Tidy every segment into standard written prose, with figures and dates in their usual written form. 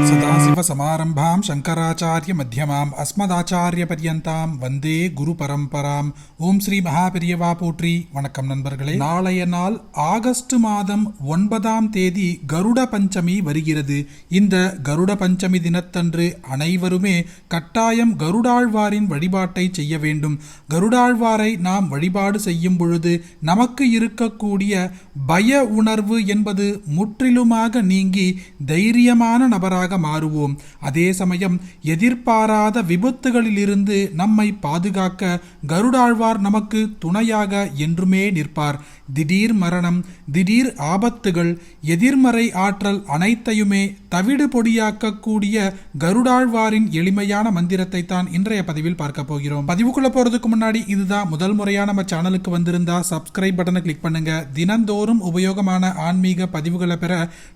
சதாசிவசமாரம்பாம் சங்கராச்சாரிய மத்தியமாம் அஸ்மதாச்சாரிய பர்யந்தாம் வந்தே குரு பரம்பராம். ஓம் ஸ்ரீ மகாபெரியவா போற்றி. வணக்கம் நண்பர்களே. நாளைய நாள் ஆகஸ்ட் மாதம் 9ஆம் தேதி கருட பஞ்சமி வருகிறது. இந்த கருட பஞ்சமி தினத்தன்று அனைவருமே கட்டாயம் கருடாழ்வாரின் வழிபாட்டை செய்ய வேண்டும். கருடாழ்வாரை நாம் வழிபாடு செய்யும் பொழுது நமக்கு இருக்கக்கூடிய பய உணர்வு என்பது முற்றிலுமாக நீங்கி தைரியமான நபராக மாறுவோம். அதே சமயம் எதிர்பாராத விபத்துகளிலிருந்து நம்மை பாதுகாக்க கருடாழ்வார் நமக்கு துணையாக என்றுமே நிற்பார். திடீர் மரணம், திடீர் ஆபத்துகள், எதிர்மறை ஆற்றல் அனைத்தையுமே தவிடு பொடியாக்கக்கூடிய கருடாழ்வாரின் எளிமையான மந்திரத்தை தான் இன்றைய பதிவில் பார்க்க போகிறோம். பதிவுக்குள்ள போறதுக்கு முன்னாடி இதுதான் முதல் முறையா நம்ம சேனலுக்கு வந்திருந்தா சப்ஸ்கிரைப் பட்டனை கிளிக் பண்ணுங்க. தினந்தோறும் உபயோகமான ஆன்மீக பதிவுகளை பெற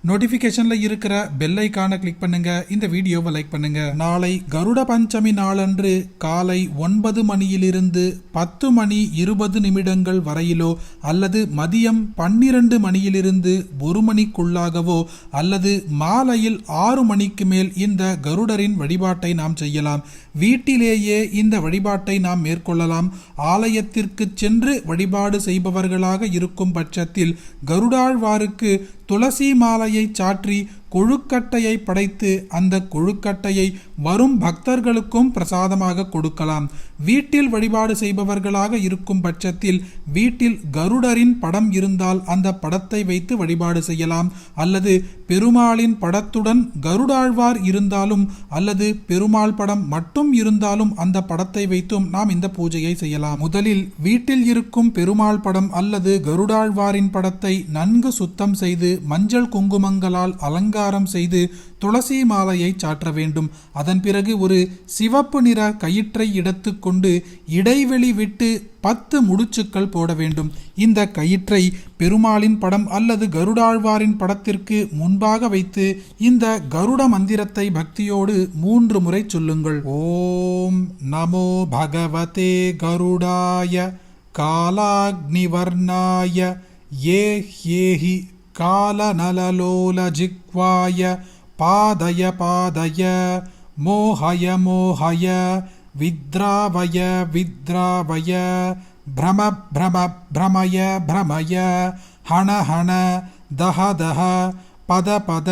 நோட்டிபிகேஷன்ல இருக்கிற பெல் ஐகானை கிளிக் பண்ணுங்க. இந்த வீடியோவை லைக் பண்ணுங்க. நாளை கருட பஞ்சமி நாளன்று காலை 9 மணியிலிருந்து 10 மணி 20 நிமிடங்கள் வரையிலோ அல்லது மதியம் 12 மணியிலிருந்து 1 மணிக்குள்ளாகவோ அல்லது மாலையில் 6 மணிக்கு மேல் இந்த கருடரின் வழிபாட்டை நாம் செய்யலாம். வீட்டிலேயே இந்த வழிபாட்டை நாம் மேற்கொள்ளலாம். ஆலயத்திற்கு சென்று வழிபாடு செய்பவர்களாக இருக்கும் பட்சத்தில் கருடாழ்வாருக்கு துளசி மாலையை சாற்றி கொழுக்கட்டையை படைத்து அந்த கொழுக்கட்டையை வரும் பக்தர்களுக்கும் பிரசாதமாக கொடுக்கலாம். வீட்டில் வழிபாடு செய்பவர்களாக இருக்கும் பட்சத்தில் வீட்டில் கருடரின் படம் இருந்தால் அந்த படத்தை வைத்து வழிபாடு செய்யலாம். அல்லது பெருமாளின் படத்துடன் கருடாழ்வார் இருந்தாலும் அல்லது பெருமாள் படம் மட்டும் இருந்தாலும் அந்த படத்தை வைத்தும் நாம் இந்த பூஜையை செய்யலாம். முதலில் வீட்டில் இருக்கும் பெருமாள் படம் அல்லது கருடாழ்வாரின் படத்தை நன்கு சுத்தம் செய்து மஞ்சள் குங்குமங்களால் அலங்காரம் செய்து துளசி மாலையை சாற்ற வேண்டும். அதன் பிறகு ஒரு சிவப்பு நிற கயிற்றை எடுத்துக்கொண்டு இடைவெளி விட்டு 10 முடிச்சுக்கள் போட வேண்டும். இந்த கயிற்றை பெருமாளின் படம் அல்லது கருடாழ்வாரின் படத்திற்கு முன்பாக வைத்து இந்த கருட மந்திரத்தை பக்தியோடு 3 முறை சொல்லுங்கள். ஓம் நமோ பகவதே கருடாய காலாக்னிவர்ணாய ஏஹி காலநலலோல ஜிக்வாய பாதய பாதய மோஹய மோஹய வித்ராவய வித்ராவய பிரம பிரம பிரமய பிரமய ஹண ஹண தஹ தஹ பத பத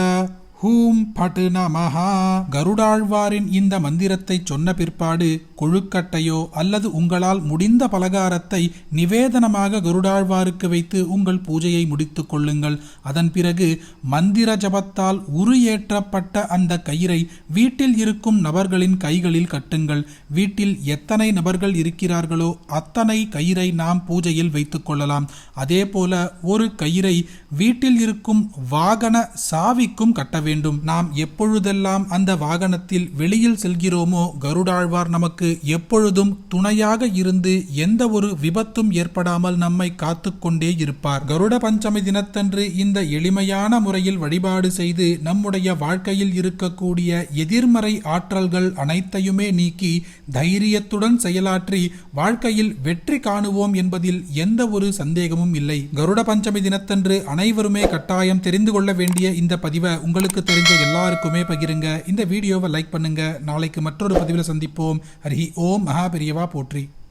ஹூம் பட்டு நமஹா. கருடாழ்வாரின் இந்த மந்திரத்தை சொன்ன பிற்பாடு கொழுக்கட்டையோ அல்லது உங்களால் முடிந்த பலகாரத்தை நிவேதனமாக கருடாழ்வாருக்கு வைத்து உங்கள் பூஜையை முடித்துக் கொள்ளுங்கள். அதன் பிறகு மந்திர ஜபத்தால் உருயேற்றப்பட்ட அந்த கயிறை வீட்டில் இருக்கும் நபர்களின் கைகளில் கட்டுங்கள். வீட்டில் எத்தனை நபர்கள் இருக்கிறார்களோ அத்தனை கயிறை நாம் பூஜையில் வைத்துக் கொள்ளலாம். அதே போல ஒரு கயிறை வீட்டில் இருக்கும் வாகன சாவிக்கும் கட்ட வேண்டும். நாம் எப்பொழுதெல்லாம் அந்த வாகனத்தில் வெளியில் செல்கிறோமோ கருடாழ்வார் நமக்கு எப்பொழுதும் துணையாக இருந்து எந்த ஒரு விபத்தும் ஏற்படாமல் நம்மை காத்து கொண்டே இருப்பார். கருட பஞ்சமி தினத்தன்று இந்த எளிமையான முறையில் வழிபாடு செய்து நம்முடைய வாழ்க்கையில் இருக்கக்கூடிய எதிர்மறை ஆற்றல்கள் அனைத்தையுமே நீக்கி தைரியத்துடன் செயலாற்றி வாழ்க்கையில் வெற்றி காணுவோம் என்பதில் எந்த ஒரு சந்தேகமும் இல்லை. கருட பஞ்சமி தினத்தன்று அனைவருமே கட்டாயம் தெரிந்து கொள்ள வேண்டிய இந்த பதிவை உங்களுக்கு தெரிஞ்ச எல்லாருக்குமே பகிருங்க. இந்த வீடியோவை லைக் பண்ணுங்க. நாளைக்கு மற்றொரு பதிவில் சந்திப்போம். ஹரி ஓம் மகாபெரியவா போற்றி.